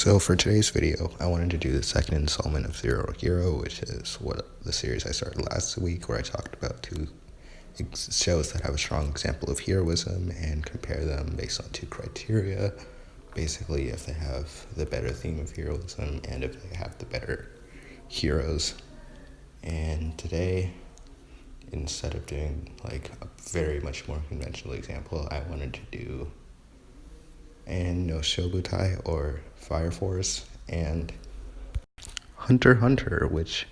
So for today's video, I wanted to do the second installment of Zero Hero, which is what the series I started last week, where I talked about two shows that have a strong example of heroism and compare them based on two criteria. Basically, if they have the better theme of heroism and if they have the better heroes. And today, instead of doing like a very much more conventional example, I wanted to do and No Shobutai or Fire Force and Hunter x Hunter, which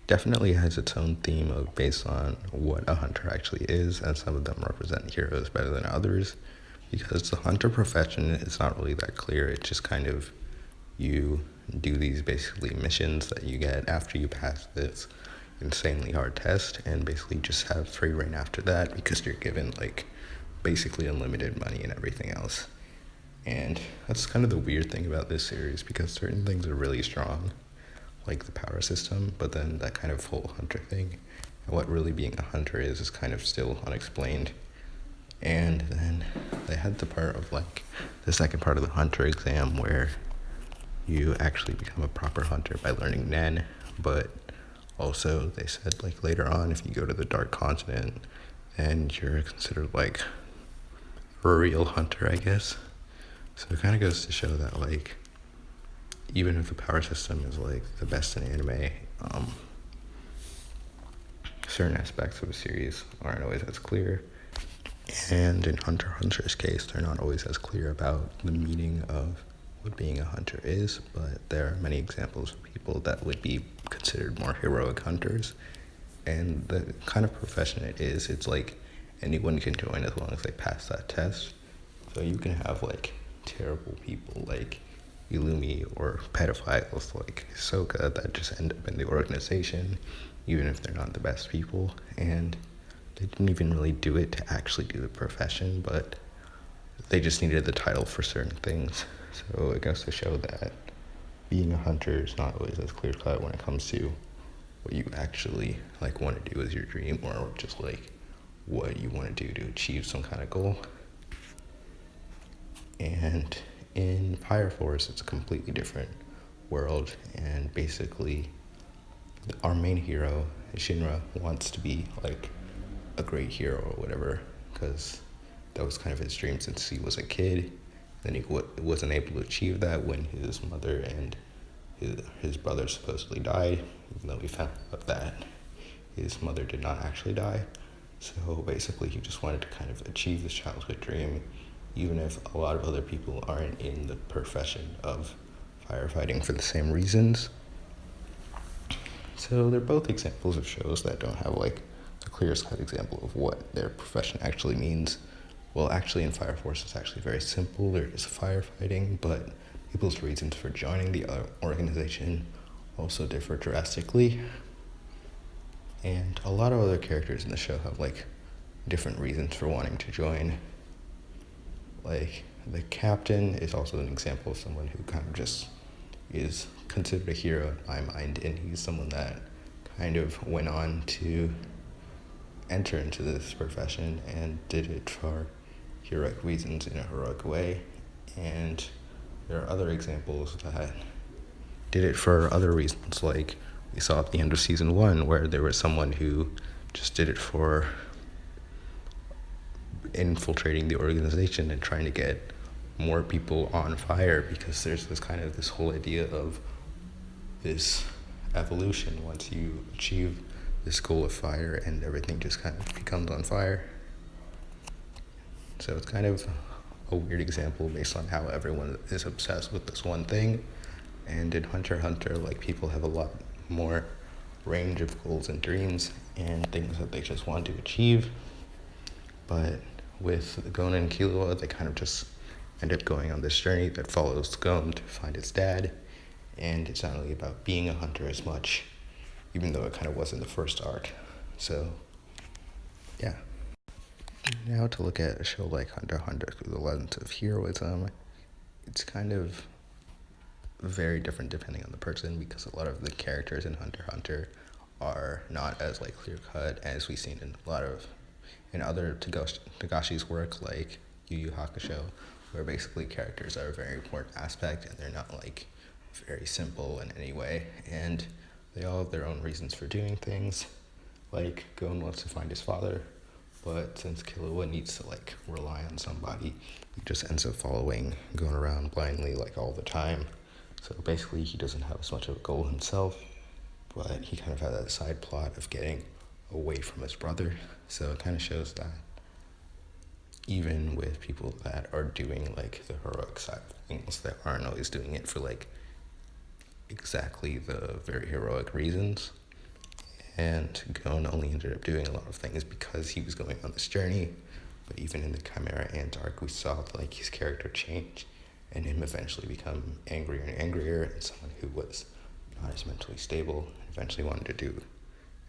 definitely has its own theme of based on what a hunter actually is, and some of them represent heroes better than others, because the hunter profession is not really that clear. It's just kind of you do these basically missions that you get after you pass this insanely hard test, and basically just have free reign after that because you're given like basically unlimited money and everything else. And that's kind of the weird thing about this series, because certain things are really strong, like the power system, but then that kind of whole hunter thing, and what really being a hunter is kind of still unexplained. And then they had the part of like the second part of the hunter exam where you actually become a proper hunter by learning Nen, but also they said like later on if you go to the Dark Continent, then you're considered like a real hunter, I guess. So it kind of goes to show that like even if the power system is like the best in anime, certain aspects of a series aren't always as clear. And in Hunter x Hunter's case, they're not always as clear about the meaning of what being a hunter is, but there are many examples of people that would be considered more heroic hunters. And the kind of profession it is, it's like anyone can join as long as they pass that test. So you can have like terrible people like Illumi or pedophiles like Hisoka that just end up in the organization, even if they're not the best people. And they didn't even really do it to actually do the profession, but they just needed the title for certain things. So it goes to show that being a hunter is not always as clear cut when it comes to what you actually like want to do as your dream, or just like what you want to do to achieve some kind of goal. And in Fire Force, it's a completely different world, and basically our main hero, Shinra, wants to be like a great hero or whatever, because that was kind of his dream since he was a kid. Then he wasn't able to achieve that when his mother and his brother supposedly died, even though we found out that his mother did not actually die. So basically he just wanted to kind of achieve this childhood dream, even if a lot of other people aren't in the profession of firefighting for the same reasons. So they're both examples of shows that don't have like the clearest cut example of what their profession actually means. Well, actually in Fire Force it's actually very simple. They're just firefighting, but people's reasons for joining the organization also differ drastically. And a lot of other characters in the show have like different reasons for wanting to join. Like the captain is also an example of someone who kind of just is considered a hero in my mind, and he's someone that kind of went on to enter into this profession and did it for heroic reasons in a heroic way. And there are other examples that did it for other reasons, like we saw at the end of season 1 where there was someone who just did it for infiltrating the organization and trying to get more people on fire, because there's this whole idea of this evolution once you achieve this goal of fire and everything just kind of becomes on fire. So it's kind of a weird example based on how everyone is obsessed with this one thing. And in Hunter x Hunter, like people have a lot more range of goals and dreams and things that they just want to achieve. But with Gon and Killua, they kind of just end up going on this journey that follows Gon to find his dad. And it's not really about being a hunter as much, even though it kind of was in the first arc. So, yeah. Now to look at a show like Hunter x Hunter through the lens of heroism, it's kind of very different depending on the person, because a lot of the characters in Hunter x Hunter are not as like clear cut as we've seen in a lot of in other Tagashi's work, like Yu Yu Hakusho, where basically characters are a very important aspect and they're not like very simple in any way, and they all have their own reasons for doing things. Like Gon wants to find his father, but since Killua needs to like rely on somebody, he just ends up following, going around blindly like all the time. So basically he doesn't have as much of a goal himself, but he kind of had that side plot of getting away from his brother. So it kind of shows that even with people that are doing like the heroic side of things, they aren't always doing it for like exactly the very heroic reasons. And Gon only ended up doing a lot of things because he was going on this journey. But even in the Chimera Ant arc, we saw like his character change and him eventually become angrier and angrier, and someone who was not as mentally stable and eventually wanted to do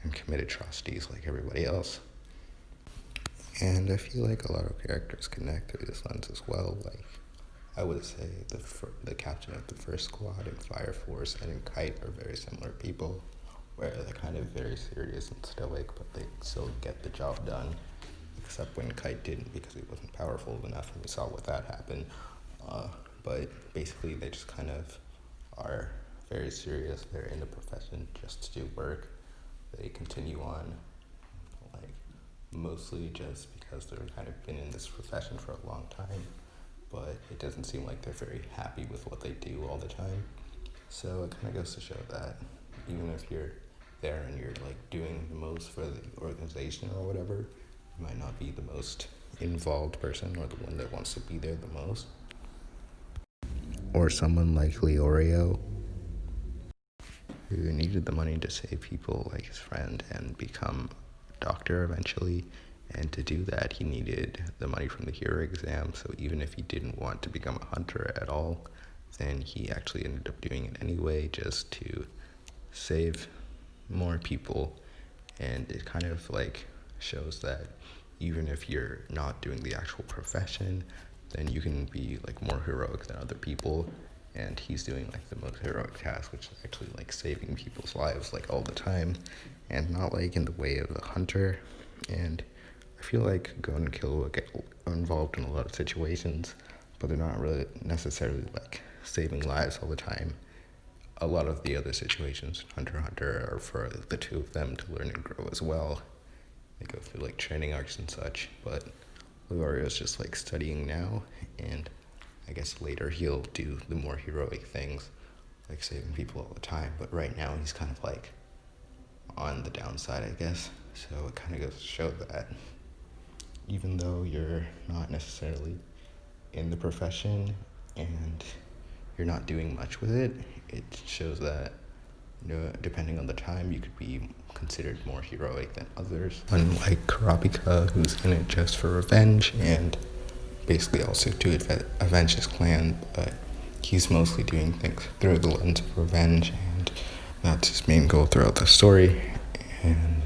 and commit atrocities like everybody else. And I feel like a lot of characters connect through this lens as well. Like, I would say the captain of the first squad in Fire Force and in Kite are very similar people, where they're kind of very serious and stoic, but they still get the job done. Except when Kite didn't, because he wasn't powerful enough, and we saw what that happened. But basically, they just kind of are very serious. They're in the profession just to do work. They continue on, like, mostly just because they've kind of been in this profession for a long time. But it doesn't seem like they're very happy with what they do all the time. So it kind of goes to show that even if you're there and you're like doing the most for the organization or whatever, you might not be the most involved person or the one that wants to be there the most. Or someone like Leorio, who needed the money to save people like his friend and become a doctor eventually. And to do that, he needed the money from the hero exam. So even if he didn't want to become a hunter at all, then he actually ended up doing it anyway, just to save more people. And it kind of like shows that even if you're not doing the actual profession, then you can be like more heroic than other people. And he's doing like the most heroic task, which is actually like saving people's lives like all the time, and not like in the way of a hunter. And I feel like Gon and Killua get involved in a lot of situations, but they're not really necessarily like saving lives all the time. A lot of the other situations in Hunter x Hunter are for the two of them to learn and grow as well. They go through like training arcs and such, but Leorio's just like studying now, and I guess later he'll do the more heroic things, like saving people all the time. But right now he's kind of like on the downside, I guess. So it kind of goes to show that even though you're not necessarily in the profession and you're not doing much with it, it shows that, you know, depending on the time, you could be considered more heroic than others. Unlike Kurapika, who's in it just for revenge and basically also to avenge his clan, but he's mostly doing things through the lens of revenge, and that's his main goal throughout the story. And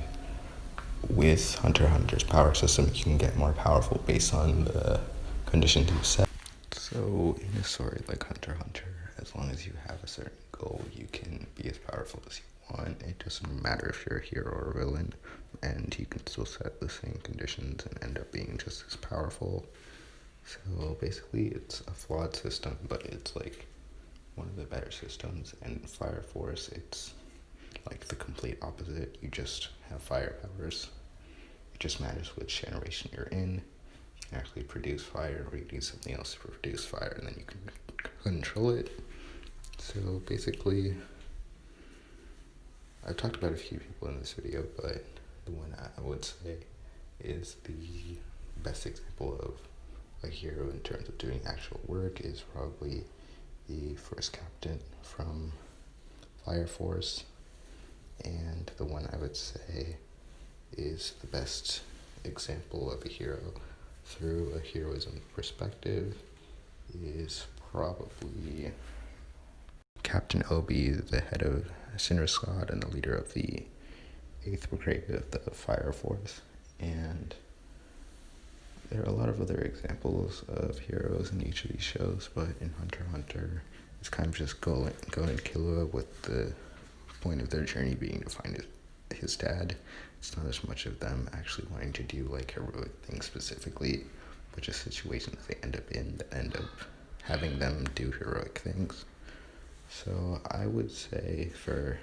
with Hunter x Hunter's power system, you can get more powerful based on the conditions you set. So in a story like Hunter x Hunter, as long as you have a certain goal, you can be as powerful as you want. It doesn't matter if you're a hero or a villain, and you can still set the same conditions and end up being just as powerful. So basically it's a flawed system, but it's like one of the better systems. And Fire Force, it's like the complete opposite. You just have fire powers. It just matters which generation you're in. You can actually produce fire, or you need something else to produce fire, and then you can control it. So basically, I've talked about a few people in this video, but the one I would say is the best example of a hero in terms of doing actual work is probably the first captain from Fire Force. And the one I would say is the best example of a hero through a heroism perspective is probably Captain Obi, the head of Sinner Squad and the leader of the 8th Brigade of the Fire Force. And there are a lot of other examples of heroes in each of these shows, but in Hunter x Hunter, it's kind of just Gon and Killua, with the point of their journey being to find his dad. It's not as much of them actually wanting to do like heroic things specifically, which is situations they end up in that end up having them do heroic things. So I would say for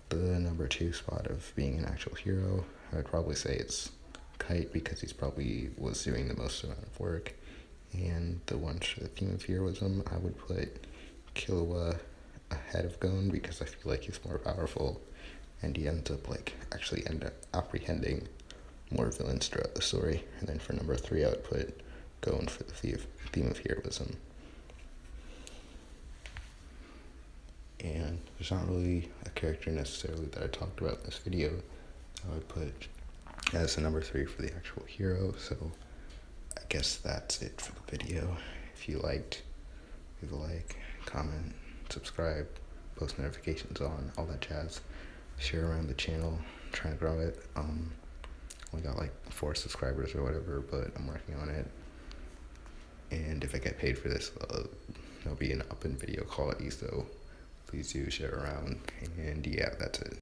the number 2 spot of being an actual hero, I would probably say it's Kite, because he's probably was doing the most amount of work. And the one for the theme of heroism, I would put Killua ahead of Gon, because I feel like he's more powerful and he ends up actually end up apprehending more villains throughout the story. And then for number 3, I would put Gon for the theme of heroism. And there's not really a character necessarily that I talked about in this video I would put as the number 3 for the actual hero. So I guess that's it for the video. If you liked, leave a like, comment, subscribe, post notifications on, all that jazz. Share around the channel, trying to grow it. Only got 4 subscribers or whatever, but I'm working on it. And if I get paid for this, there'll be an up in video quality, so please do share around. And yeah, that's it.